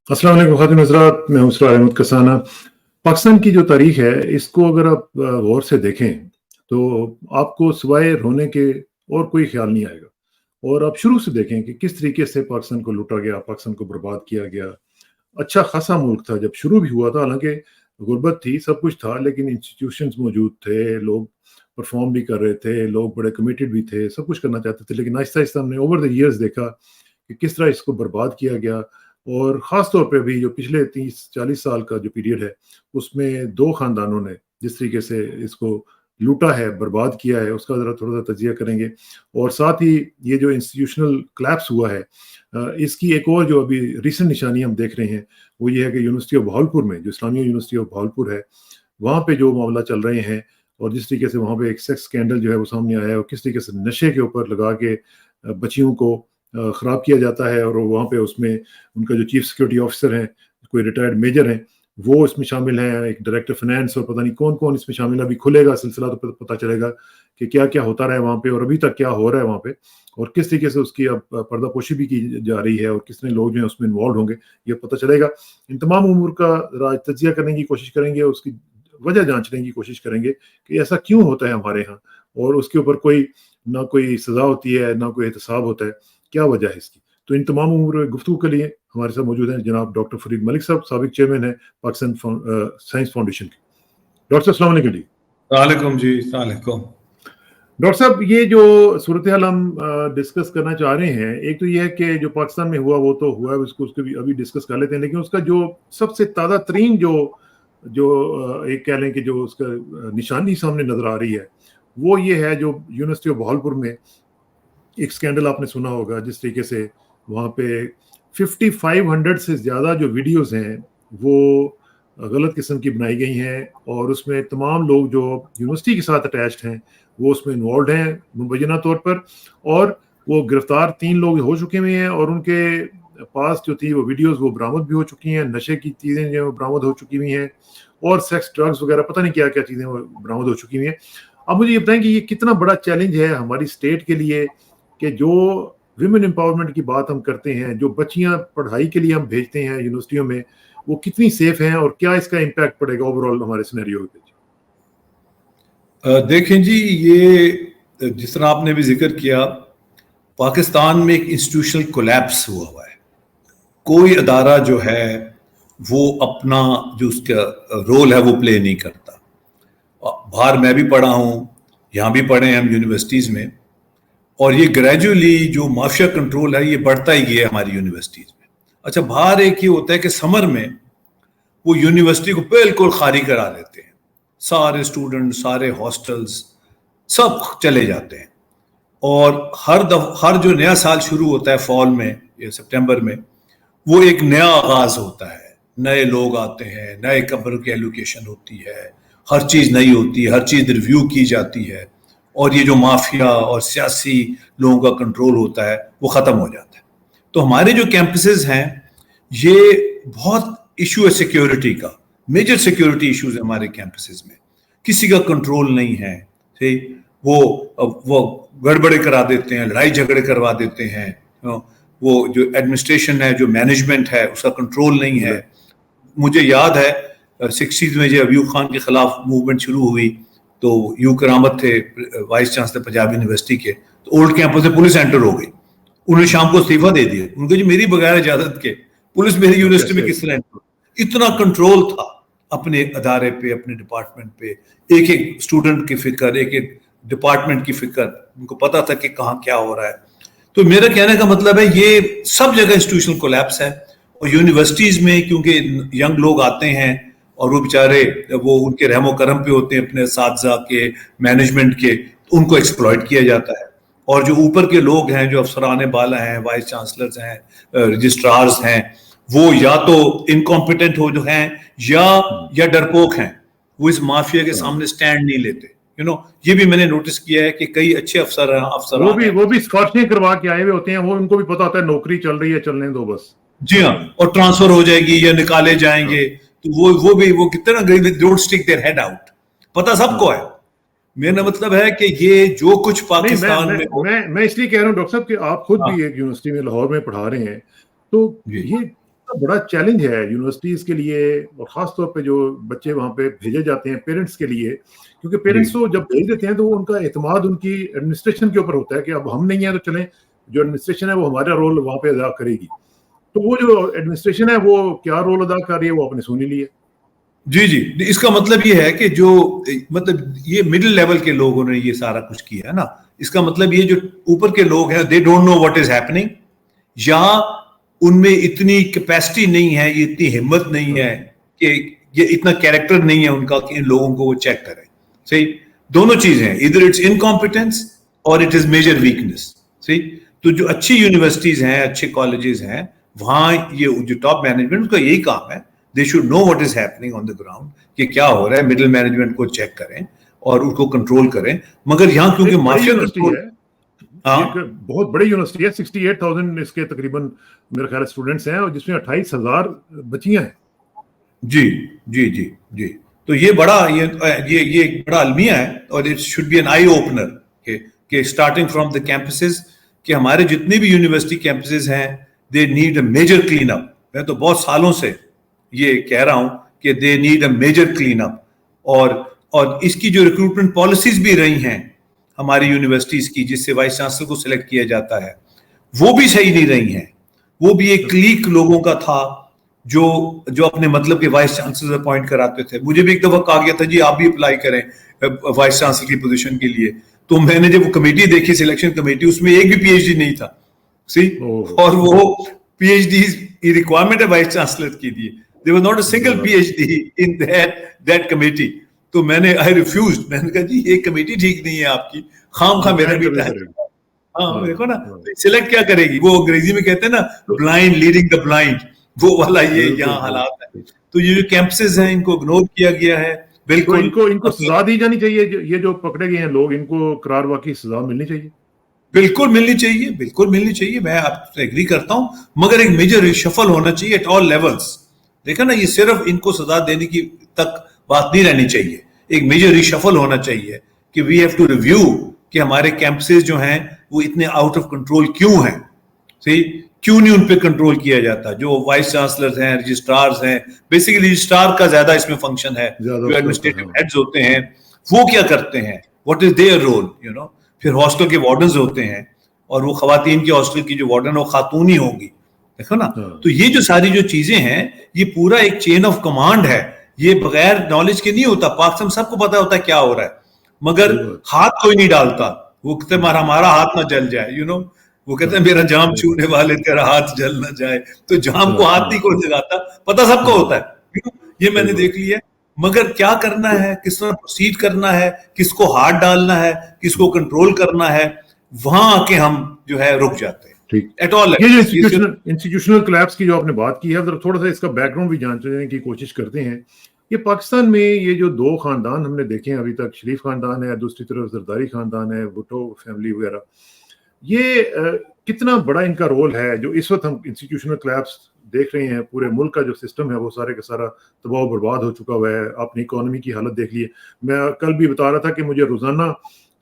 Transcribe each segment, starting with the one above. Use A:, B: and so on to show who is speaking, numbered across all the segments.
A: अस्सलाम वालेकुम ख़ातिन हज़रात, मैं हूं इसरार अहमद कसाना। पाकिस्तान की जो तारीख़ है, इसको अगर आप गौर से देखें, तो आपको सिवाय रोने के और कोई ख़्याल नहीं आएगा। और आप शुरू से देखें कि किस तरीके से पाकिस्तान को लूटा गया, पाकिस्तान को बर्बाद किया गया। अच्छा ख़ासा मुल्क था जब शुरू भी हुआ था, हालाँकि गुर्बत थी, सब कुछ था, लेकिन इंस्टीट्यूशंस मौजूद थे, लोग परफ़ॉर्म भी कर रहे थे, लोग बड़े कमिटेड भी थे, सब कुछ करना चाहते थे। लेकिन आहिस्ता-आहिस्ता हमने ओवर द ईयर्स देखा कि किस तरह इसको बर्बाद किया गया। और ख़ास तौर पे अभी जो पिछले 30-40 साल का जो पीरियड है, उसमें 2 ख़ानदानों ने जिस तरीके से इसको लूटा है, बर्बाद किया है, उसका ज़रा थोड़ा-सा तज़किया करेंगे। और साथ ही ये जो इंस्टीट्यूशनल कोलैप्स हुआ है, इसकी एक और जो अभी रीसेंट निशानी हम देख रहे हैं, वो ये है कि यूनिवर्सिटी ऑफ बहावलपुर में, जो इस्लामिया यूनिवर्सिटी ऑफ बहावलपुर है, वहाँ पे जो मामला चल रहे हैं और जिस तरीके से वहाँ पे एक सेक्स स्कैंडल जो है वो सामने आया है और किस तरीके से नशे के ऊपर लगा के बच्चियों को ख़राब किया जाता है। और वहाँ पे उसमें उनका जो चीफ सिक्योरिटी ऑफिसर हैं, कोई रिटायर्ड मेजर हैं, वो इसमें शामिल हैं, एक डायरेक्टर फाइनेंस और पता नहीं कौन-कौन इसमें शामिल है। अभी खुलेगा सिलसिला तो पता चलेगा कि क्या-क्या होता रहा है वहाँ पे और अभी तक क्या हो रहा है वहाँ पे और किस तरीके से उसकी अब पर्दापोशी भी की जा रही है और कितने लोग जो हैं उसमें इन्वॉल्व होंगे, ये पता चलेगा। इन तमाम उमूर का तज्ज़िया करने की कोशिश करेंगे और उसकी वजह जाँचने की कोशिश करेंगे कि ऐसा क्यों होता है हमारे यहाँ और उसके ऊपर ना कोई सज़ा होती है, ना कोई एहतसाब होता है, क्या वजह है इसकी? तो इन तमाम उमूर में गुफ्तगू के लिए हमारे साथ मौजूद हैं जनाब डॉक्टर फरीद मलिक साहब, साबिक चेयरमैन हैं पाकिस्तान साइंस फाउंडेशन के। डॉक्टर साहब अस्सलाम वालेकुम जी।
B: वालेकुम जी, वालेकुम।
A: डॉक्टर साहब, ये जो सूरत-ए-हाल हम डिस्कस करना चाह रहे हैं, एक तो ये है कि जो पाकिस्तान में हुआ वो तो हुआ है, उसको भी अभी डिस्कस कर लेते हैं, लेकिन उसका जो सबसे ताज़ा तरीन जो जो एक कह लें कि जो उसका निशानी सामने नज़र आ रही है, वो ये है जो यूनिवर्सिटी ऑफ बहावलपुर में एक स्कैंडल आपने सुना होगा, जिस तरीके से वहाँ पे 5500 से ज़्यादा जो वीडियोज़ हैं, वो गलत किस्म की बनाई गई हैं और उसमें तमाम लोग जो यूनिवर्सिटी के साथ अटैच्ड हैं, वो उसमें इन्वॉल्वड हैं मुबैना तौर पर। और वो गिरफ्तार 3 लोग हो चुके हुए हैं और उनके पास जो थी वो वीडियोज़ वो बरामद भी हो चुकी हैं, नशे की चीज़ें जो है वो बरामद हो चुकी हुई हैं और सेक्स, ड्रग्स वगैरह पता नहीं क्या-क्या चीज़ें वो बरामद हो चुकी हुई हैं। अब मुझे ये बताएँ कि ये कितना बड़ा चैलेंज है हमारी स्टेट के लिए कि जो विमेन एम्पावरमेंट की बात हम करते हैं, जो बच्चियाँ पढ़ाई के लिए हम भेजते हैं यूनिवर्सिटियों में, वो कितनी सेफ हैं और क्या इसका इम्पैक्ट पड़ेगा ओवरऑल हमारे सिनेरियो पे?
B: देखें जी, ये जिस तरह आपने भी जिक्र किया, पाकिस्तान में एक इंस्टीट्यूशनल कोलैप्स हुआ है। कोई अदारा जो है वो अपना जो उसका रोल है वो प्ले नहीं करता। बाहर मैं भी पढ़ा हूँ, यहाँ भी पढ़े हैं हम यूनिवर्सिटीज़ में, और ये ग्रेजुअली जो माफिया कंट्रोल है ये बढ़ता ही गया हमारी यूनिवर्सिटीज़ में। अच्छा, बाहर एक ये होता है कि समर में वो यूनिवर्सिटी को बिल्कुल खाली करा देते हैं, सारे स्टूडेंट, सारे हॉस्टल्स सब चले जाते हैं। और हर जो नया साल शुरू होता है फॉल में या सितंबर में, वो एक नया आगाज होता है, नए लोग आते हैं, नए कमरों की एलोकेशन होती है, हर चीज़ नई होती है, हर चीज़ रिव्यू की जाती है और ये जो माफिया और सियासी लोगों का कंट्रोल होता है वो ख़त्म हो जाता है। तो हमारे जो कैंपसेस हैं, ये बहुत इशू है सिक्योरिटी का, मेजर सिक्योरिटी इश्यूज है हमारे कैंपसेस में, किसी का कंट्रोल नहीं है। ठीक, वो गड़बड़े करा देते हैं, लड़ाई झगड़े करवा देते हैं, वो जो एडमिनिस्ट्रेशन है, जो मैनेजमेंट है, उसका कंट्रोल नहीं है। मुझे याद है 60s में जब अयूब खान के खिलाफ मूवमेंट शुरू हुई तो यू करामत थे वाइस चांसलर पंजाब यूनिवर्सिटी के, तो ओल्ड कैंपस में पुलिस एंटर हो गई, उन्होंने शाम को इस्तीफा दे दिया। उनको जी मेरी बगैर इजाजत के पुलिस मेरी यूनिवर्सिटी में किस तरह एंटर? इतना कंट्रोल था अपने अदारे पे, अपने डिपार्टमेंट पे, एक एक स्टूडेंट की फिक्र, एक एक डिपार्टमेंट की फिक्र, उनको पता था कि कहाँ क्या हो रहा है। तो मेरा कहने का मतलब है ये सब जगह इंस्टीट्यूशनल कोलैप्स है और यूनिवर्सिटीज में क्योंकि यंग लोग आते हैं और वो बेचारे वो उनके रहमो करम पे होते हैं, अपने असातिज़ा के, मैनेजमेंट के, तो उनको एक्सप्लॉइट किया जाता है। और जो ऊपर के लोग हैं, जो अफसरान बाला हैं, वाइस चांसलर्स हैं, रजिस्ट्रार्स हैं, वो या तो इनकॉम्पिटेंट हो जो हैं या डरपोक हैं, वो इस माफिया के सामने स्टैंड नहीं लेते। ये भी मैंने नोटिस किया है कि कई अच्छे अफसर
A: वो भी सिफारिशें करवा के आए हुए होते हैं, वो उनको भी पता होता है नौकरी चल रही है, चलने दो बस।
B: जी हाँ, और ट्रांसफर हो जाएगी या निकाले जाएंगे, तो वो कितना don't stick their head out, पता सबको है। मेरा मतलब है कि ये जो कुछ पाकिस्तान
A: मैं इसलिए कह रहा हूँ डॉक्टर साहब कि आप खुद भी एक यूनिवर्सिटी में लाहौर में पढ़ा रहे हैं, तो ये बड़ा चैलेंज है यूनिवर्सिटीज के लिए, और खास तौर पे जो बच्चे वहाँ पे भेजे जाते हैं पेरेंट्स के लिए, क्योंकि पेरेंट्स तो जब भेज देते हैं तो उनका एतमाद उनकी एडमिनिस्ट्रेशन के ऊपर होता है कि अब हम नहीं है तो चलें, जो एडमिनिस्ट्रेशन है वो हमारा रोल वहाँ पे अदा करेगी। तो वो जो एडमिनिस्ट्रेशन है वो क्या रोल अदा कर रही है वो आपने सुन ही लिया।
B: जी जी, इसका मतलब ये है कि जो मतलब ये मिडिल लेवल के लोगों ने ये सारा कुछ किया है ना, इसका मतलब ये जो ऊपर के लोग हैं they don't know what is happening, या उनमें इतनी कैपेसिटी नहीं है, ये इतनी हिम्मत नहीं है कि ये इतना कैरेक्टर नहीं है उनका कि इन लोगों को वो चेक करें। सही, दोनों चीजें हैं, इधर इट्स इनकॉम्पिटेंस और इट इज मेजर वीकनेस। सही, तो जो अच्छी यूनिवर्सिटीज हैं, अच्छे कॉलेजेस हैं, वहां ये जो टॉप मैनेजमेंट का यही काम है, they should know what is happening on the ground, कि क्या हो रहा है, मिडिल मैनेजमेंट को चेक करें और उसको कंट्रोल करें। मगर यहाँ क्योंकि माफिया कंट्रोल,
A: बहुत बड़ी यूनिवर्सिटी है, 68,000 इसके तकरीबन मेरे ख्याल स्टूडेंट्स हैं, और जिसमें 28,000 बच्चियां हैं।
B: जी जी जी जी, तो ये बड़ा ये एक बड़ा अलमिया है, और it should be an eye opener के स्टार्टिंग फ्रॉम द कैंपसेस, कि हमारे जितने भी यूनिवर्सिटी कैंपसेस हैं they need a major clean up. मैं तो बहुत सालों से ये कह रहा हूं कि they need a major clean up, और इसकी जो रिक्रूटमेंट पॉलिसीज भी रही हैं हमारी यूनिवर्सिटीज की, जिससे वाइस चांसलर को सिलेक्ट किया जाता है, वो भी सही नहीं रही हैं। वो भी एक क्लीक लोगों का था जो अपने मतलब के वाइस चांसलर अपॉइंट कराते थे। मुझे भी एक दफा कहा गया था जी आप भी अप्लाई करें वाइस चांसलर की पोजीशन के लिए, तो मैंने जब वो कमेटी देखी, सिलेक्शन कमेटी, उसमें एक भी पीएचडी नहीं था। सी, और वो पीएचडी रिक्वायरमेंट है वाइस चांसलर की दी, there was not a single PhD in that committee. तो मैंने आई रिफ्यूज्ड, मैंने कहा जी ये कमेटी ठीक नहीं है आपकी, खामखा मेरा बेटा है। हाँ देखो ना, सिलेक्ट क्या करेगी वो, अंग्रेजी में कहते हैं ना ब्लाइंड लीडिंग द ब्लाइंड, वो वाला ये यहाँ हालात है। तो ये जो कैंपसेस हैं इनको इग्नोर किया गया है। बिल्कुल,
A: तो इनको सजा दी जानी चाहिए, ये जो पकड़े गए हैं लोग, इनको करार वाकई सजा मिलनी चाहिए।
B: बिल्कुल मिलनी चाहिए, बिल्कुल मिलनी चाहिए, मैं आपसे एग्री करता हूं, मगर एक मेजर रिशफल होना चाहिए एट ऑल लेवल्स। देखा ना, ये सिर्फ इनको सजा देने की तक बात नहीं रहनी चाहिए, एक मेजर रिशफल होना चाहिए कि वी हैव टू रिव्यू कि हमारे कैंपसेस जो हैं वो इतने आउट ऑफ कंट्रोल क्यों हैं। सही, क्यों नहीं उन पे कंट्रोल किया जाता। जो वाइस चांसलर्स हैं, रजिस्ट्रार्स हैं, बेसिकली रजिस्ट्रार का ज्यादा इसमें फंक्शन है, जो एडमिनिस्ट्रेटिव हेड्स होते हैं वो क्या करते हैं, what is their role, you know. फिर हॉस्टल के वार्डन्स होते हैं, और वो खवातीन की हॉस्टल की जो वार्डन है वो खातून ही होंगी, देखो ना। तो ये जो सारी जो चीजें हैं, ये पूरा एक चेन ऑफ कमांड है, ये बगैर नॉलेज के नहीं होता। पाकिस्तान सबको पता होता है क्या हो रहा है, मगर हाथ कोई नहीं डालता। वो कहते हैं हमारा हाथ ना जल जाए, यू नो, वो कहते हैं मेरा जाम छूने वाले तेरा हाथ जल ना जाए। तो जाम को हाथ नहीं कोई लगाता, पता सबको होता है, ये मैंने देख लिया। मगर क्या करना है, किस तरह प्रोसीड करना है, किसको हाथ डालना है, किसको कंट्रोल करना है, वहां आके हम जो है रुक जाते हैं।
A: ठीक,
B: एट ऑल
A: ये जो इंस्टीट्यूशनल कोलैप्स की जो आपने बात की है, थोड़ा सा इसका बैकग्राउंड भी जानने की कोशिश करते हैं। ये पाकिस्तान में ये जो दो खानदान हमने देखे हैं अभी तक, शरीफ खानदान है, दूसरी तरफ जरदारी खानदान है, भुट्टो फैमिली वगैरह, ये कितना बड़ा इनका रोल है जो इस वक्त हम इंस्टीट्यूशनल कोलैप्स देख रहे हैं। पूरे मुल्क का जो सिस्टम है वो सारे का सारा तबाह बर्बाद हो चुका हुआ है। आपने इकोनॉमी की हालत देख ली है। मैं कल भी बता रहा था कि मुझे रोजाना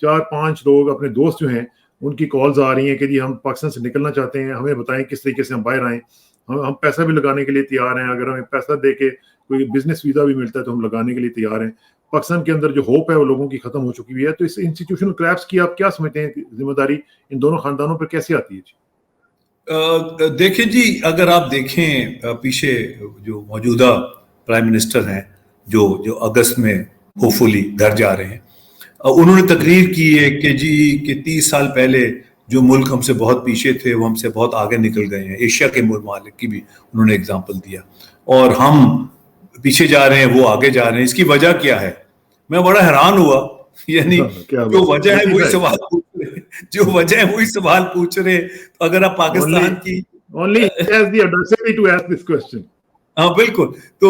A: 4-5 लोग अपने दोस्त जो हैं उनकी कॉल्स आ रही हैं कि जी हम पाकिस्तान से निकलना चाहते हैं, हमें बताएं किस तरीके से हम बाहर आएँ। हम पैसा भी लगाने के लिए तैयार हैं, अगर हमें पैसा दे के कोई बिजनेस वीज़ा भी मिलता है तो हम लगाने के लिए तैयार हैं। पाकिस्तान के अंदर जो होप है वो लोगों की खत्म हो चुकी हुई है। तो इस इंस्टीट्यूशनल कोलैप्स की आप क्या समझते हैं, जिम्मेदारी इन दोनों खानदानों पर कैसे आती है?
B: देखें जी, अगर आप देखें पीछे जो मौजूदा प्राइम मिनिस्टर हैं जो अगस्त में होपफुली घर जा रहे हैं, उन्होंने तकरीर की है कि जी कि 30 साल पहले जो मुल्क हमसे बहुत पीछे थे वो हमसे बहुत आगे निकल गए हैं। एशिया के ममालिक की भी उन्होंने एग्जांपल दिया, और हम पीछे जा रहे हैं, वो आगे जा रहे हैं। इसकी वजह क्या है? मैं बड़ा हैरान हुआ, यानी जो वजह है वही सवाल पूछ रहे, जो वजह है वही सवाल पूछ रहे। तो अगर आप पाकिस्तान की
A: only has the audacity to ask this question।
B: हाँ बिल्कुल, तो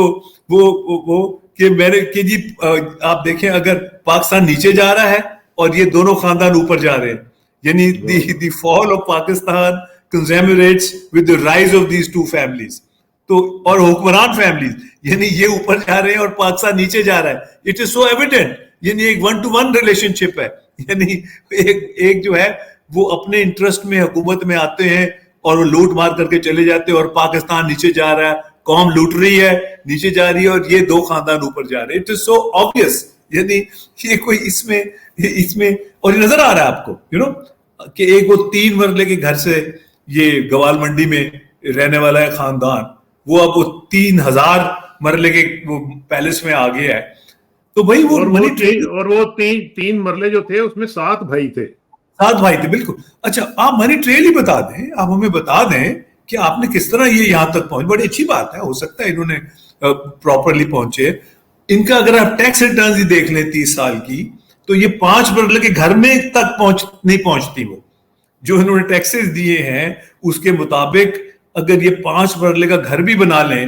B: वो कि मैंने कि जी आप देखें, अगर पाकिस्तान नीचे जा रहा है और ये दोनों खानदान ऊपर जा रहे हैं, यानी the fall of Pakistan commemorates with the rise of these two families। तो और हुक्मरान फैमिलीज, यानी ये ऊपर जा रहे हैं और पाकिस्तान नीचे जा रहा है। इट इज सो एविडेंट, यानी एक 1-to-1 रिलेशनशिप है। यानी एक जो है वो अपने इंटरेस्ट में हुकूमत में आते हैं اور وہ لوٹ مار کر کے چلے جاتے اور پاکستان نیچے جا رہا ہے, قوم لوٹ رہی ہے, نیچے جا رہی ہے, اور یہ دو خاندان اوپر جا رہے ہیں. اٹ از سو آبویس, یعنی یہ کوئی اس میں اور یہ نظر آ رہا ہے آپ کو, کہ ایک وہ 3 مرلے کے گھر سے یہ گوال منڈی میں رہنے والا ہے خاندان, وہ اب وہ 3000 مرلے کے وہ پیلس میں آ گیا ہے. تو بھائی وہ
A: اور وہ 3 مرلے جو تھے اس میں 7 بھائی تھے.
B: 7 بھائی تھے, بالکل. اچھا آپ منی ٹریل ہی بتا دیں, آپ ہمیں بتا دیں کہ آپ نے کس طرح یہ یہاں تک پہنچ. بڑی اچھی بات ہے, ہو سکتا ہے انہوں نے پراپرلی پہنچے. ان کا اگر آپ ٹیکس ریٹرنز ہی دیکھ لیں 30 سال کی, تو یہ 5 مرلے کے گھر میں تک نہیں پہنچتی. وہ جو انہوں نے ٹیکسز دیے ہیں اس کے مطابق اگر یہ 5 مرلے کا گھر بھی بنا لیں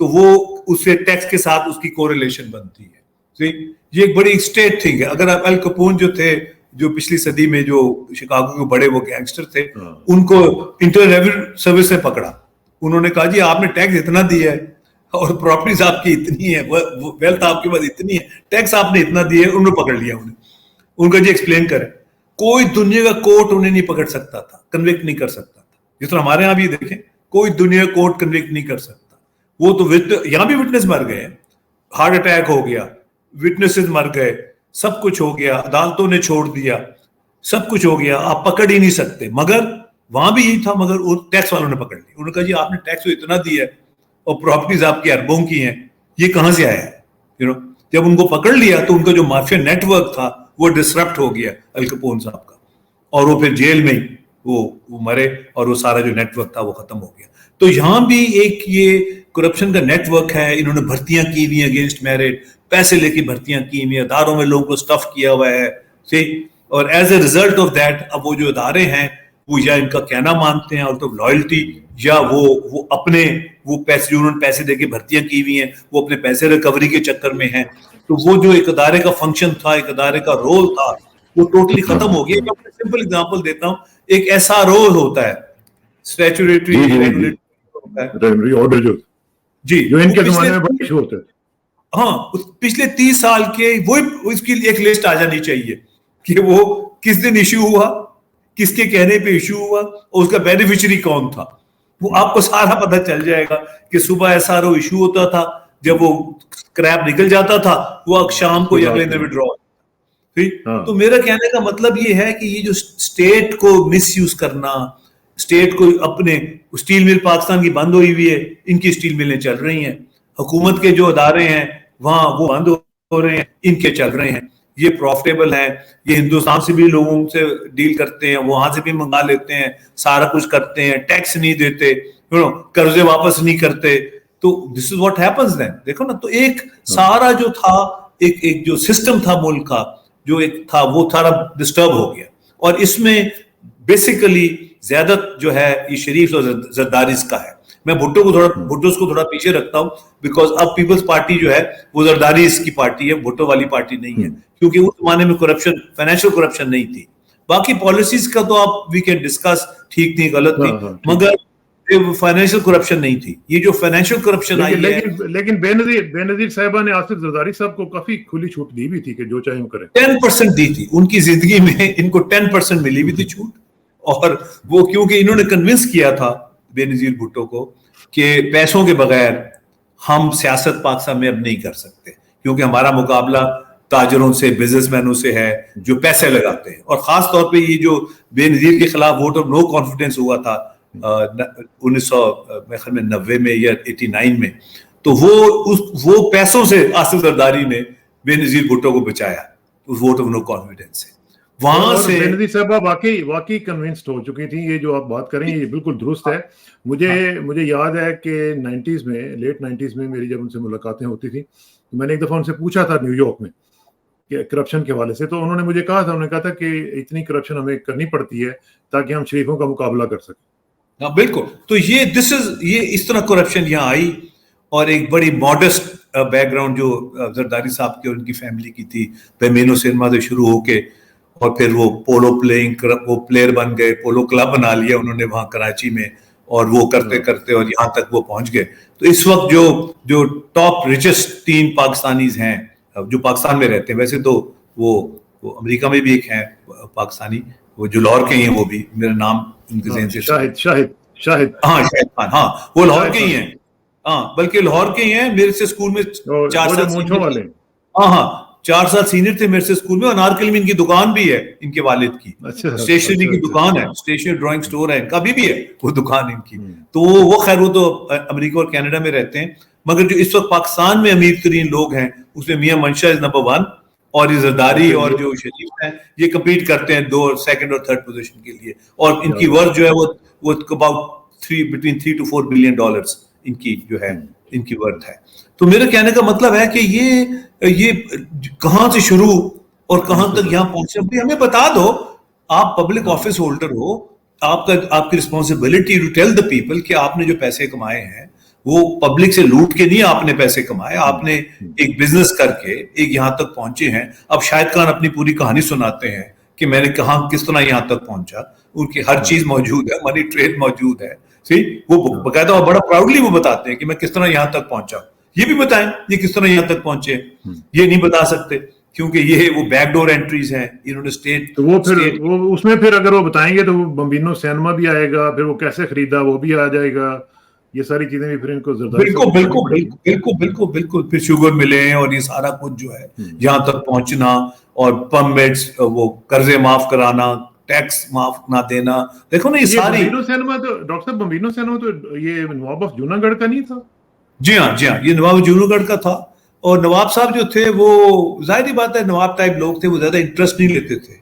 B: تو وہ اس سے ٹیکس کے ساتھ اس کی کوریلیشن بنتی ہے. یہ ایک بڑی اسٹیٹ تھنگ ہے. اگر آپ ال کپون جو تھے, جو پچھلی صدی میں جو شکاگو کے بڑے وہ گینگسٹر تھے, ان کو انٹر ریونیو سروس نے پکڑا. انہوں نے کہا جی آپ نے ٹیکس اتنا دیا ہے اور پراپرٹیز آپ کی اتنی ہے, ویلتھ آپ کے پاس اتنی ہے, ٹیکس آپ نے اتنا دیا ہے. انہوں نے پکڑ لیا. ان کا جی ایکسپلین کریں. کوئی دنیا کا کورٹ انہیں نہیں پکڑ سکتا تھا, کنوکٹ نہیں کر سکتا تھا. جس طرح ہمارے یہاں بھی دیکھیں, کوئی دنیا کا کورٹ کنوکٹ نہیں کر سکتا. وہ تو یہاں بھی وٹنس مر گئے, ہارٹ اٹیک ہو گیا, وٹنسز مر گئے, سب کچھ ہو گیا, عدالتوں نے چھوڑ دیا, سب کچھ ہو گیا, آپ پکڑ ہی نہیں سکتے. مگر وہاں بھی یہی تھا, مگر وہ ٹیکس والوں نے پکڑ لی. انہوں نے کہا جی آپ نے ٹیکس اتنا دیا ہے اور پراپرٹیز آپ کی اربوں کی ہیں, یہ کہاں سے آیا ہے. جب ان کو پکڑ لیا تو ان کا جو مافیا نیٹ ورک تھا وہ ڈسرپٹ ہو گیا ال کپون صاحب کا, اور وہ پھر جیل میں وہ مرے, اور وہ سارا جو نیٹ ورک تھا وہ ختم ہو گیا. تو یہاں بھی ایک یہ کرپشن کا نیٹ ورک ہے. انہوں نے بھرتیاں کی ہوئی ہیں اگینسٹ میرٹ, پیسے لے کے بھرتیاں کی ہوئی ہیں, اداروں میں لوگوں کو اسٹف کیا ہوا ہے. اور as a result of that اب وہ جو ادارے ہیں وہ یا ان کا کہنا مانتے ہیں آؤٹ آف لائلٹی, یا وہ اپنے وہ پیسے جو انہوں نے پیسے دے کے بھرتیاں کی ہوئی ہیں وہ اپنے پیسے ریکوری کے چکر میں ہیں. تو وہ جو ایک ادارے کا فنکشن تھا, ایک ادارے کا رول تھا, وہ ٹوٹلی ختم ہو گیا. میں سمپل ایگزامپل دیتا ہوں, ایک ایسا رول ہوتا ہے اسٹیچوریٹری ریگولیٹری
A: آرڈر
B: جی,
A: جو ان کے زمانے میں بڑے ایشو ہوتے.
B: ہاں پچھلے 30 سال کے وہ اس کی ایک لسٹ آ جانی چاہیے کہ وہ کس دن ایشو ہوا, کس کے کہنے پہ ایشو ہوا, اور اس کا بینیفیشری کون تھا. وہ آپ کو سارا پتہ چل جائے گا کہ صبح ایسا رو ایشو ہوتا تھا, جب وہ کریپ نکل جاتا تھا وہ شام کو یا اگلے دن وڈرا. تو میرا کہنے کا مطلب یہ ہے کہ یہ جو اسٹیٹ کو مس یوز کرنا, اسٹیٹ کو اپنے اسٹیل مل پاکستان کی بند ہوئی ہوئی ہے, ان کی اسٹیل ملیں چل رہی ہیں, حکومت کے جو ادارے ہیں وہاں وہ بند ہو رہے ہیں, ان کے چل رہے ہیں, یہ پروفٹیبل ہیں, یہ ہندوستان سے بھی لوگوں سے ڈیل کرتے ہیں, وہاں سے بھی منگا لیتے ہیں, سارا کچھ کرتے ہیں, ٹیکس نہیں دیتے, قرضے واپس نہیں کرتے. تو دس از واٹ ہیپنز دین. دیکھو نا, تو ایک سارا جو تھا ایک جو سسٹم تھا ملک کا جو ایک تھا وہ سارا ڈسٹرب ہو گیا. اور اس میں بیسیکلی زیادہ جو ہے یہ شریف اور زرداریز کا ہے. میں بھٹو کو تھوڑا پیچھے رکھتا ہوں, بیکاز اب پیپلز پارٹی جو ہے وہ زرداریز کی پارٹی ہے, بھٹو والی پارٹی نہیں ہے, کیونکہ اس زمانے میں کرپشن, فائنینشیل کرپشن نہیں تھی. باقی پالیسیز کا تو آپ وی کین ڈسکس, ٹھیک تھی غلط تھی, مگر فائنینشیل کرپشن نہیں تھی. یہ جو فائنینشیل کرپشن آئی ہے,
A: لیکن بے نظیر صاحبہ نے آصف زرداری صاحب کو کافی کھلی چھوٹ دی بھی تھی کہ جو چاہے وہ کریں.
B: 10% دی تھی ان کی زندگی میں, ان کو 10% ملی ہوئی تھی چھوٹ. اور وہ کیونکہ انہوں نے کنونس کیا تھا بے نظیر بھٹو کو کہ پیسوں کے بغیر ہم سیاست پاکستان میں اب نہیں کر سکتے, کیونکہ ہمارا مقابلہ تاجروں سے, بزنس مینوں سے ہے جو پیسے لگاتے ہیں. اور خاص طور پہ یہ جو بے نظیر کے خلاف ووٹ آف نو کانفیڈنس ہوا تھا 1990 میں یا 89 میں, تو وہ پیسوں سے آصف زرداری نے بے نظیر بھٹو کو بچایا اس ووٹ آف نو کانفیڈنس سے. وہاں سے
A: بے نظیر صاحبہ واقعی کنونسڈ ہو چکی تھی. یہ جو آپ بات کریں یہ بالکل درست ہے. مجھے یاد ہے کہ 90s میں, لیٹ 90s میں میری جب ان سے ملاقاتیں ہوتی تھیں تو میں نے ایک دفعہ ان سے پوچھا تھا نیو یارک میں کہ کرپشن کے حوالے سے, تو انہوں نے مجھے کہا تھا, انہوں نے کہا تھا کہ اتنی کرپشن ہمیں کرنی پڑتی ہے تاکہ ہم شریفوں کا مقابلہ کر سکیں.
B: ہاں بالکل. تو یہ اس طرح کرپشن یہاں آئی, اور ایک بڑی ماڈسٹ بیک گراؤنڈ جو زرداری صاحب کی اور ان کی فیملی کی تھی, پیمینو سینما سے شروع ہو کے, اور پھر وہ پولو وہ پلیئر بن گئے, پولو کلب بنا لیا انہوں نے وہاں کراچی میں, اور وہ کرتے کرتے اور یہاں تک وہ پہنچ گئے. تو اس وقت جو ٹاپ ریچسٹ 3 پاکستانیز ہیں جو پاکستان میں رہتے ہیں, ویسے تو وہ امریکہ میں بھی ایک ہیں پاکستانی, وہ جو لاہور کے ہیں, وہ بھی میرا نام ان کے ذہن سے
A: शाहिद,
B: हाँ शाहिद खान, हाँ वो लाहौर के ही हैं, हाँ बल्कि लाहौर के ही हैं, मेरे से स्कूल में 4 साल
A: मूंछों वाले,
B: हाँ हाँ 4 साल सीनियर थे मेरे से स्कूल में, और अनारकली में इनकी दुकान भी है, इनके वालिद की स्टेशनरी की दुकान है, स्टेशनरी ड्राइंग स्टोर है इनका, अभी भी है वो दुकान इनकी। तो वो खैर वो तो अमेरिका और कनाडा में रहते हैं, मगर जो इस वक्त पाकिस्तान में अमीर तरीन लोग हैं उसमें मियां मंशा इज नंबर 1, और ये जरदारी और जो शरीफ हैं ये कम्पीट करते हैं 2 सेकंड और थर्ड पोजीशन के लिए, और इनकी वर्थ जो है वो about between 3 to 4 billion dollars इनकी जो है इनकी वर्थ है। तो मेरे कहने का मतलब है कि ये कहां से शुरू और कहां तक यहां पहुंचे, भाई हमें बता दो, आप पब्लिक ऑफिस होल्डर हो, आपकी responsibility to tell the people कि आपने जो पैसे कमाए हैं वो पब्लिक से लूट के नहीं आपने पैसे कमाए, आपने एक बिजनेस करके एक यहां तक पहुंचे हैं। अब शाहिद खान अपनी पूरी कहानी सुनाते हैं कि मैंने कहा किस तरह यहां तक पहुंचा, उनकी हर चीज मौजूद है, मनी ट्रेल मौजूद है, वो बकायदा और बड़ा प्राउडली वो बताते हैं कि मैं किस तरह यहां तक पहुंचा। ये भी बताएं ये किस तरह यहां तक पहुंचे, ये नहीं बता सकते क्योंकि ये वो बैकडोर एंट्रीज हैं, इन्होंने स्टेट,
A: तो वो फिर वो उसमें फिर अगर वो बताएंगे तो बम्बिनो सिनेमा भी आएगा, फिर वो कैसे खरीदा वो भी आ जाएगा, ये सारी चीजें भी फिर इनको
B: बिल्कुल फिर शुगर मिले और ये सारा कुछ जो है यहाँ तक पहुंचना, और परमिट्स, वो कर्जे माफ कराना, टैक्स माफ ना देना, देखो ना ये सारी।
A: बम्बिनो सिनेमा तो डॉक्टर साहब, बम्बिनो सिनेमा तो ये नवाब ऑफ जूनागढ़ का नहीं था?
B: जी हाँ ये नवाब जूनागढ़ का था, और नवाब साहब जो थे वो जाहिर बात है नवाब टाइप लोग थे, वो ज्यादा इंटरेस्ट नहीं लेते थे,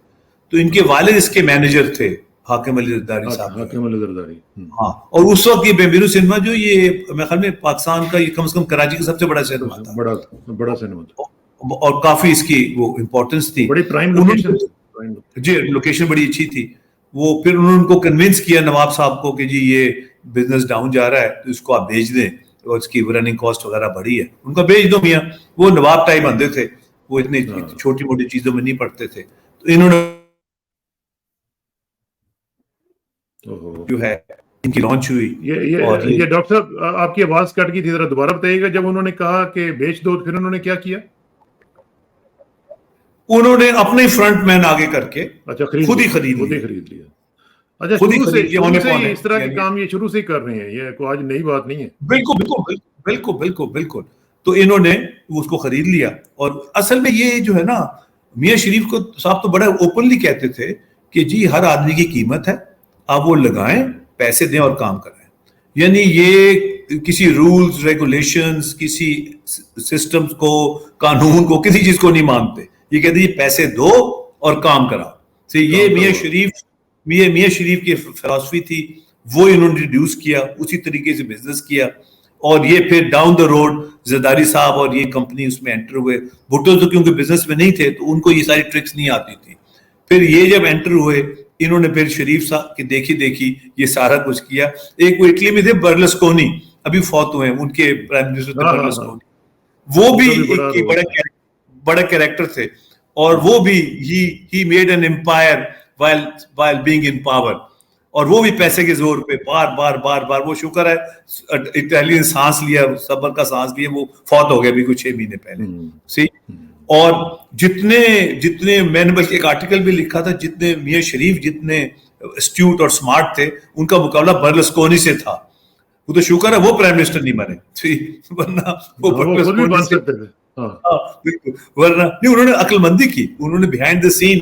B: तो इनके वालिद इसके मैनेजर थे, हाकिम अली जरदारी साहब।
A: हाकिम अली जरदारी,
B: हाँ, और उस वक्त ये बम्बिनो सिनेमा जो ये मेरे ख्याल में पाकिस्तान का ये कम से कम कराची का सबसे बड़ा सिनेमा था,
A: बड़ा सिनेमा था,
B: और काफी इसकी वो इम्पोर्टेंस थी,
A: बड़ी प्राइम लोकेशन
B: जी, लोकेशन बड़ी अच्छी थी। वो फिर उन्होंने उनको कन्विंस किया नवाब साहब को कि जी ये बिजनेस डाउन जा रहा है तो इसको आप बेच दें, और इसकी रनिंग कॉस्ट वगैरह बढ़ी है, उनका बेच दो मियाँ। वो नवाब टाइप बंदे थे, वो इतनी छोटी मोटी चीजों में नहीं पड़ते थे, तो इन्होंने जो है इनकी लॉन्च हुई।
A: ये डॉक्टर साहब आपकी आवाज कट गई थी, जरा दोबारा बताइएगा, जब उन्होंने कहा कि बेच दो फिर उन्होंने क्या किया?
B: उन्होंने अपने फ्रंटमैन आगे करके
A: अच्छा
B: खुद ही खरीद
A: लिया। अच्छा, शुरू से इस तरह के काम ये शुरू से ही कर रहे हैं, ये कोई आज नई बात नहीं है।
B: बिल्कुल। तो इन्होंने उसको खरीद लिया, और असल में ये जो है ना, मियां शरीफ को साहब तो बड़ा ओपनली कहते थे कि जी हर आदमी की कीमत है, आप वो लगाएं, पैसे दें और काम कराएं। यानी ये किसी रूल्स रेगुलेशंस, किसी सिस्टम्स को, कानून को, किसी चीज को नहीं मानते। ये कहते हैं पैसे दो और काम कराओ। तो ये मियां शरीफ की फिलॉसफी थी, वो इन्होंने इंट्रोड्यूस किया, उसी तरीके से बिजनेस किया, और ये फिर डाउन द रोड जरदारी साहब और ये कंपनी उसमें एंटर हुए। भुट्टो तो क्योंकि बिजनेस में नहीं थे तो उनको ये सारी ट्रिक्स नहीं आती थी। फिर ये जब एंटर हुए, इन्होंने फिर शरीफ साहब की देखी ये सारा कुछ किया। एक वो इटली में थे बर्लस्कोनी, अभी फौत हुए हैं, उनके प्राइम मिनिस्टर थे बर्लस्कोनी, वो भी बड़ा कैरेक्टर थे, और वो भी he made an empire while being in power, और वो भी पैसे के जोर पे बार वो शुक्र है इटालियन सांस लिया, सब्र का सांस लिया, वो फौत हो गया अभी कुछ 6 महीने पहले। सी, और जितने मैंने बल्कि एक आर्टिकल भी लिखा था, जितने मियां शरीफ जितने एस्ट्यूट और स्मार्ट थे, उनका मुकाबला बर्लस्कोनी से था। वो तो शुक्र है वो प्राइम मिनिस्टर नहीं बने, वरना वो बन सकते थे। वरना नहीं, उन्होंने अक्लमंदी की, उन्होंने बिहाइंड द सीन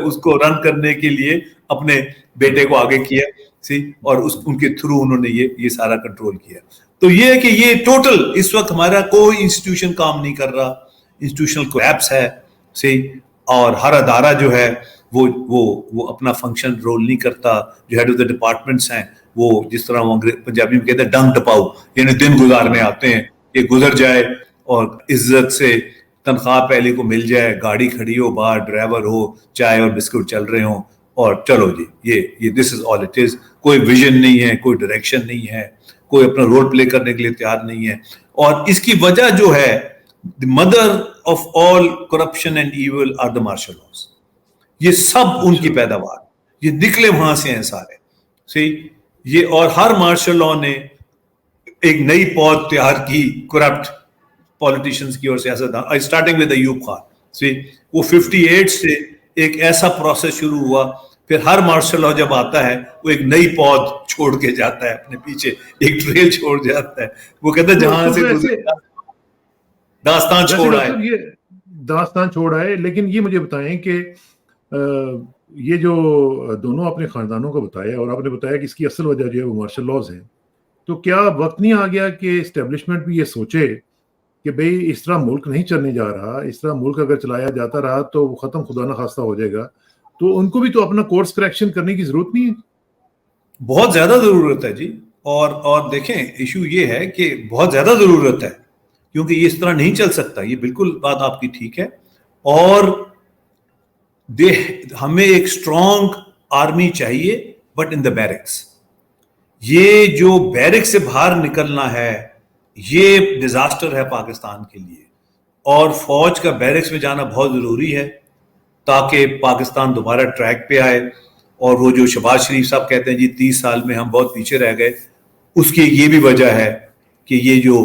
B: उसको रन करने के लिए अपने बेटे को आगे किया, सी, और उनके थ्रू उन्होंने ये सारा कंट्रोल किया। तो ये है कि ये टोटल इस वक्त हमारा कोई इंस्टीट्यूशन काम नहीं कर रहा, इंस्टीट्यूशनल कोलैप्स है, सी, और हर अदारा जो है वो अपना फंक्शन रोल नहीं करता। जो हेड ऑफ द डिपार्टमेंट्स हैं वो जिस तरह वो पंजाबी में कहते हैं डंग टपाऊ, यानी दिन गुजारने आते हैं, ये गुजर जाए और इज्जत से तनख्वाह पहले को मिल जाए, गाड़ी खड़ी हो, बाहर ड्राइवर हो, चाय और बिस्कुट चल रहे हो, और चलो जी ये this is all it is. कोई विजन नहीं है, कोई डायरेक्शन नहीं है, कोई अपना रोल प्ले करने के लिए तैयार नहीं है। और इसकी वजह जो है, the mother of all corruption and evil are the martial laws. ये सब उनकी पैदावार, ये निकले वहां से हैं सारे, सही। ये और हर मार्शल लॉ ने एक नई पौध तैयार की करप्ट पॉलिटिशियंस की और सियासतदान, स्टार्टिंग विद अयूब खान। सी, वो 58 से एक ऐसा प्रोसेस शुरू हुआ پھر ہر مارشل لا جب آتا ہے وہ ایک نئی پود چھوڑ کے جاتا ہے اپنے پیچھے, ایک ٹریل چھوڑ جاتا ہے. وہ کہتا ہے جہاں سے داستان چھوڑا ہے,
A: یہ داستان چھوڑا ہے. لیکن یہ مجھے بتائیں کہ یہ جو دونوں اپنے خاندانوں کو بتایا اور آپ نے بتایا کہ اس کی اصل وجہ جو ہے وہ مارشل لاز ہیں, تو کیا وقت نہیں آ گیا کہ اسٹیبلشمنٹ بھی یہ سوچے کہ بھئی اس طرح ملک نہیں چلنے جا رہا, اس طرح ملک اگر چلایا جاتا رہا تو وہ ختم خدا نخواستہ ہو جائے گا, تو ان کو بھی تو اپنا کورس کریکشن کرنے کی ضرورت نہیں ہے؟
B: بہت زیادہ ضرورت ہے جی. اور دیکھیں ایشو یہ ہے کہ بہت زیادہ ضرورت ہے, کیونکہ یہ اس طرح نہیں چل سکتا. یہ بالکل بات آپ کی ٹھیک ہے. اور ہمیں ایک اسٹرانگ آرمی چاہیے, بٹ ان دا بیرکس. یہ جو بیرک سے باہر نکلنا ہے یہ ڈیزاسٹر ہے پاکستان کے لیے, اور فوج کا بیرکس میں جانا بہت ضروری ہے تاکہ پاکستان دوبارہ ٹریک پہ آئے. اور وہ جو شہباز شریف صاحب کہتے ہیں جی 30 سال میں ہم بہت پیچھے رہ گئے, اس کی یہ بھی وجہ ہے کہ یہ جو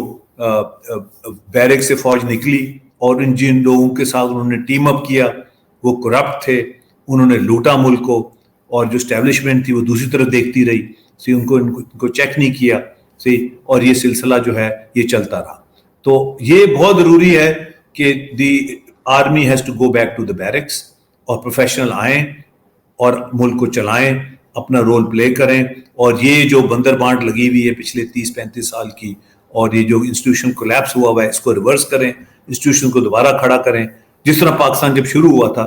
B: بیرک سے فوج نکلی اور جن لوگوں کے ساتھ انہوں نے ٹیم اپ کیا وہ کرپٹ تھے, انہوں نے لوٹا ملک کو, اور جو اسٹیبلشمنٹ تھی وہ دوسری طرف دیکھتی رہی, ان کو چیک نہیں کیا, اور یہ سلسلہ جو ہے یہ چلتا رہا. تو یہ بہت ضروری ہے کہ the army has to go back to the barracks, اور پروفیشنل آئیں اور ملک کو چلائیں, اپنا رول پلے کریں. اور یہ جو بندر بانٹ لگی ہوئی ہے پچھلے 30-35 سال کی, اور یہ جو انسٹیٹیوشن کولیپس ہوا ہوا ہے, اس کو ریورس کریں, انسٹیٹیوشن کو دوبارہ کھڑا کریں. جس طرح پاکستان جب شروع ہوا تھا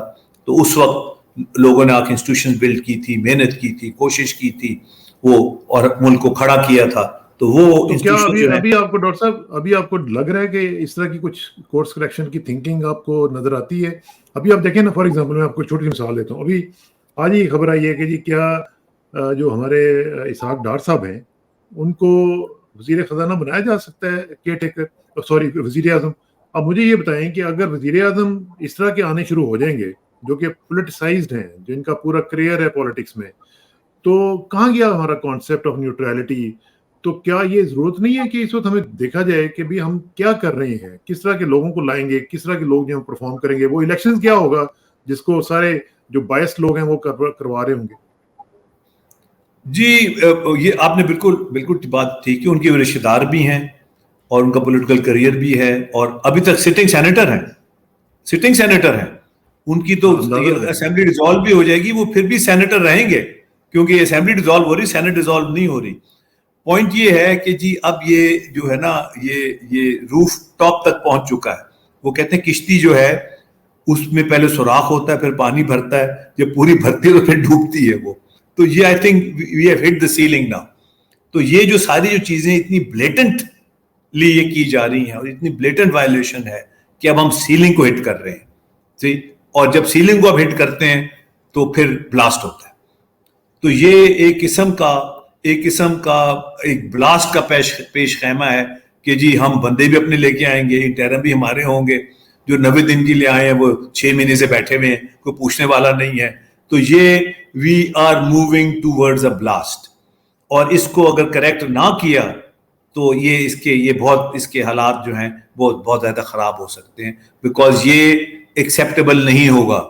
B: تو اس وقت لوگوں نے آ کے انسٹیٹیوشن بلڈ کی تھی, محنت کی تھی, کوشش کی تھی, وہ اور ملک کو کھڑا کیا تھا. تو وہ
A: ابھی آپ کو ڈاکٹر صاحب ابھی آپ کو لگ رہا ہے کہ اس طرح کی کچھ کورس کریکشن کی تھنکنگ آپ کو نظر آتی ہے؟ ابھی آپ دیکھیں نا, فار ایگزامپل میں آپ کو چھوٹی مثال دیتا ہوں. ابھی آج ہی خبر آئی ہے کہ جی کیا جو ہمارے اسحاق ڈار صاحب ہیں ان کو وزیر خزانہ بنایا جا سکتا ہے, کیئر ٹیکر, سوری وزیر اعظم. اب مجھے یہ بتائیں کہ اگر وزیر اعظم اس طرح کے آنے شروع ہو جائیں گے جو کہ پولیٹیسائزڈ ہیں, جن کا پورا کریئر ہے پالیٹکس میں, تو کہاں گیا ہمارا کانسیپٹ آف نیوٹرلٹی؟ تو کیا یہ ضرورت نہیں ہے کہ اس وقت ہمیں دیکھا جائے کہ بھی ہم کیا کر رہے ہیں, کس طرح کے لوگوں کو لائیں گے, کس طرح کے لوگ جو ہم پرفارم کریں گے, وہ الیکشن کیا ہوگا جس کو سارے جو بائس لوگ ہیں وہ کروا رہے ہوں گے.
B: جی یہ آپ نے بالکل بات ٹھیک ہے. ان کے رشتہ دار بھی ہیں اور ان کا پولیٹیکل کریئر بھی ہے, اور ابھی تک سٹنگ سینیٹر ہیں. ان کی تو اسمبلی ڈیزالو بھی ہو جائے گی, وہ پھر بھی سینیٹر رہیں گے, کیونکہ اسمبلی ڈیزالو ہو رہی, سینٹ ڈیزالو نہیں ہو رہی. پوائنٹ یہ ہے کہ جی اب یہ جو ہے نا یہ روف ٹاپ تک پہنچ چکا ہے. وہ کہتے ہیں کشتی جو ہے اس میں پہلے سوراخ ہوتا ہے, پھر پانی بھرتا ہے, جب پوری بھرتی ہے تو پھر ڈوبتی ہے وہ. تو یہ I think we have hit the ceiling now. تو یہ جو ساری جو چیزیں اتنی بلیٹنٹلی یہ کی جا رہی ہیں اور اتنی بلیٹنٹ وائلیشن ہے کہ اب ہم سیلنگ کو ہٹ کر رہے ہیں, اور جب سیلنگ کو اب ہٹ کرتے ہیں تو پھر بلاسٹ ہوتا ہے. تو یہ ایک قسم کا ایک بلاسٹ کا پیش خیمہ ہے کہ جی ہم بندے بھی اپنے لے کے آئیں گے, انٹرم بھی ہمارے ہوں گے, جو 90 دن کے لیے آئے ہیں وہ 6 مہینے سے بیٹھے ہوئے ہیں, کوئی پوچھنے والا نہیں ہے. تو یہ we are moving towards a blast, اور اس کو اگر کریکٹ نہ کیا تو اس کے حالات جو ہیں وہ بہت زیادہ خراب ہو سکتے ہیں, بیکاز یہ ایکسیپٹیبل نہیں ہوگا.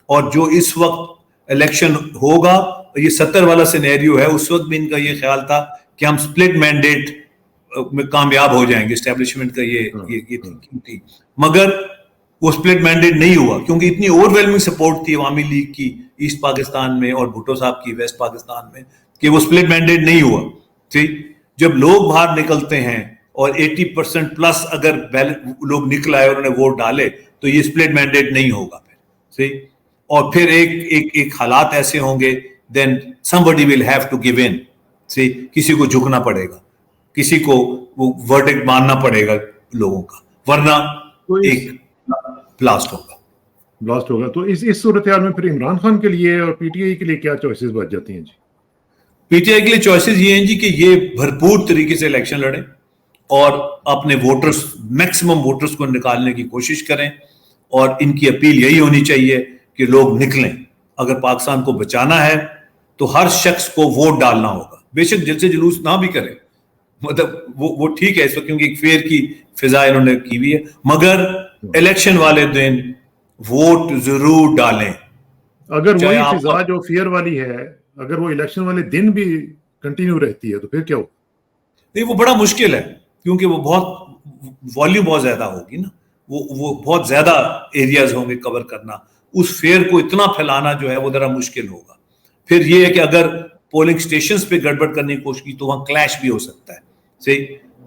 B: اور جو اس وقت الیکشن ہوگا, یہ 70 والا سینیریو ہے, اس وقت بھی ان کا یہ خیال تھا کہ ہم سپلٹ مینڈیٹ میں کامیاب ہو جائیں گے, اسٹیبلشمنٹ کا یہ تھنکنگ تھی, مگر وہ سپلٹ مینڈیٹ نہیں ہوا کیونکہ اتنی اوور ویلمنگ سپورٹ تھی عوامی لیگ کی ایسٹ پاکستان میں اور بھٹو صاحب کی ویسٹ پاکستان میں کہ وہ سپلٹ مینڈیٹ نہیں ہوا. ٹھیک, جب لوگ باہر نکلتے ہیں اور 80% پلس اگر لوگ نکل آئے اور انہوں نے ووٹ ڈالے تو یہ سپلٹ مینڈیٹ نہیں ہوگا پھر. صحیح, اور پھر ایک حالات ایسے ہوں گے, then somebody will have to give in. صحیح, کسی کو جھکنا پڑے گا, کسی کو وہ ورڈکٹ ماننا پڑے گا لوگوں کا, ورنہ ایک بلاسٹ ہوگا.
A: تو اس صورتحال میں پھر عمران خان کے لیے اور پی ٹی آئی کے لیے کیا چوائسز بچ جاتی ہیں جی؟
B: پی ٹی آئی کے لیے چوائسز یہ ہیں جی کہ یہ بھرپور طریقے سے الیکشن لڑیں اور اپنے ووٹرز, میکسیمم ووٹرز کو نکالنے کی کوشش کریں, اور ان کی اپیل یہی ہونی چاہیے کہ لوگ نکلیں. اگر پاکستان کو بچانا ہے تو ہر شخص کو ووٹ ڈالنا ہوگا, بے شک جلسے جلوس نہ بھی کرے, مطلب وہ ٹھیک ہے اس وقت کیونکہ ایک فیئر کی فضا انہوں نے کی ہوئی ہے, مگر الیکشن والے دن ووٹ ضرور ڈالیں.
A: अगर
B: चाहे
A: वही
B: आपका
A: फिजा जो फियर वाली है, अगर वो इलेक्शन वाले दिन भी कंटिन्यू रहती है तो फिर क्या हो?
B: नहीं, वो बड़ा मुश्किल है, क्योंकि वो बहुत वॉल्यूम बहुत ज्यादा होगी ना, वो बहुत ज्यादा एरियाज होंगे कवर करना, उस फेयर को इतना फैलाना जो है वो जरा मुश्किल होगा। फिर ये है कि अगर पोलिंग स्टेशंस पे गड़बड़ करने की कोशिश की तो वहां क्लैश भी हो सकता है, सही,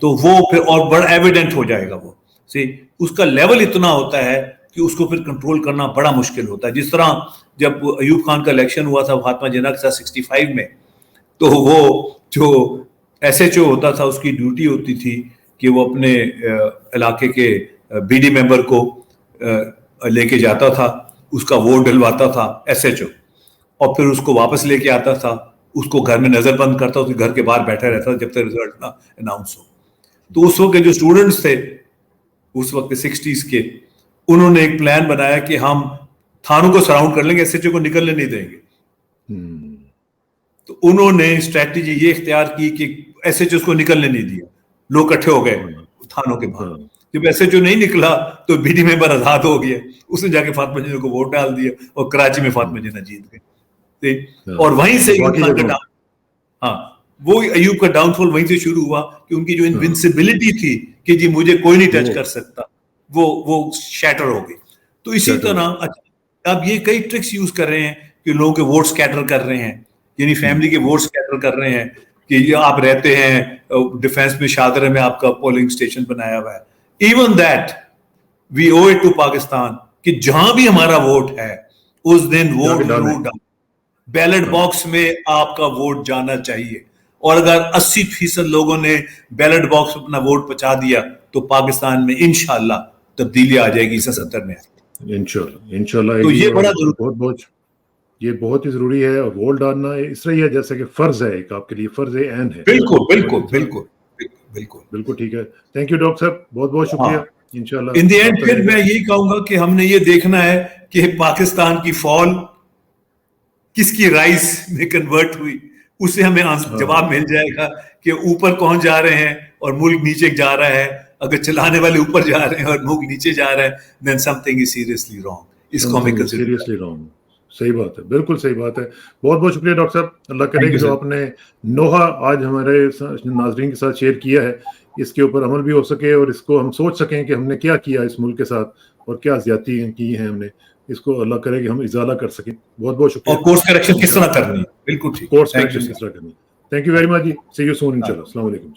B: तो वो फिर और बड़ा एविडेंट हो जाएगा वो, सही, उसका लेवल इतना होता है कि उसको फिर कंट्रोल करना बड़ा मुश्किल होता है। जिस तरह जब अयूब खान का इलेक्शन हुआ था फातिमा जिन्ना के साथ 65 में, तो वो जो SHO होता था उसकी ड्यूटी होती थी कि वो अपने इलाके के BD मेंबर को लेके जाता था, उसका वोट डलवाता था SHO, और फिर उसको वापस लेके आता था, उसको घर में नजरबंद करता, उसके घर के बाहर बैठा रहता जब तक रिजल्ट ना अनाउंस हो। तो उस वक्त के जो स्टूडेंट्स थे उस वक्त 60s के, उन्होंने एक प्लान बनाया कि हम थानों को सराउंड कर लेंगे, SHO को निकलने नहीं देंगे। तो उन्होंने स्ट्रैटेजी ये इख्तियार की कि SHO को निकलने नहीं दिया, लोग इकट्ठे हो गए थानों के बाहर। जब SHO नहीं निकला तो BD मेंबर आजाद हो गया, उसने जाके फातिमा जिन्ना को वोट डाल दिया और कराची में फातिमा जिन्ना जीत गए। और वहीं से वो अयूब का डाउनफॉल वहीं से शुरू हुआ कि उनकी जो इनविंसिबिलिटी थी कि जी मुझे कोई नहीं टच कर सकता, वो शैटर हो गई। तो इसी तरह अब ये कई ट्रिक्स यूज कर रहे हैं कि लोगों के वोट स्कैटर कर रहे हैं, यानी फैमिली के वोट स्कैटर कर रहे हैं कि आप रहते हैं डिफेंस में, शादरे में आपका पोलिंग स्टेशन बनाया हुआ है। Even that we owe it to Pakistan कि जहां भी हमारा वोट है उस दिन वोट जरूर डाल, बैलेट बॉक्स में आपका वोट जाना चाहिए। और अगर 80% लोगों ने बैलेट बॉक्स में अपना वोट पहुंचा दिया तो पाकिस्तान में इंशाल्लाह तब्दीली आ जाएगी 70 में,
A: इंशाल्लाह।
B: तो ये बड़ा
A: ये बहुत ही जरूरी है। और वोट डालना इस तरह है जैसे कि फर्ज है, एक आपके लिए फर्ज ऐन है। बिल्कुल ठीक है। थैंक यू डॉक्टर साहब, बहुत बहुत शुक्रिया। इंशाल्लाह
B: इन द एंड फिर मैं यही कहूंगा कि हमने ये देखना है कि पाकिस्तान की फॉल किसकी राइज में कन्वर्ट हुई, उससे हमें जवाब मिल जाएगा कि ऊपर कौन जा रहे हैं और मुल्क नीचे जा रहा है। अगर चलाने वाले ऊपर जा रहे हैं और मुल्क नीचे जा रहा है, then something is seriously wrong. इसको हमें
A: सीरियसली रॉन्ग। सही बात है, बिल्कुल सही बात है। बहुत बहुत शुक्रिया डॉक्टर साहब। अल्लाह करे कि जो आपने नोहा आज हमारे नाजरीन के साथ शेयर किया है, इसके ऊपर अमल भी हो सके और इसको हम सोच सकें कि हमने क्या किया इस मुल्क के साथ और क्या ज्यादती की हैं हमने, इसको अल्लाह करे कि हम इजाला कर सकें। बहुत बहुत शुक्रिया।
B: और कोर्स करेक्शन किस तरह करनी है, बिल्कुल ठीक,
A: कोर्स करेक्शन किस तरह करनी। थैंक यू वेरी मच जी। सी यू सून इंशाल्लाह। अस्सलाम वालेकुम।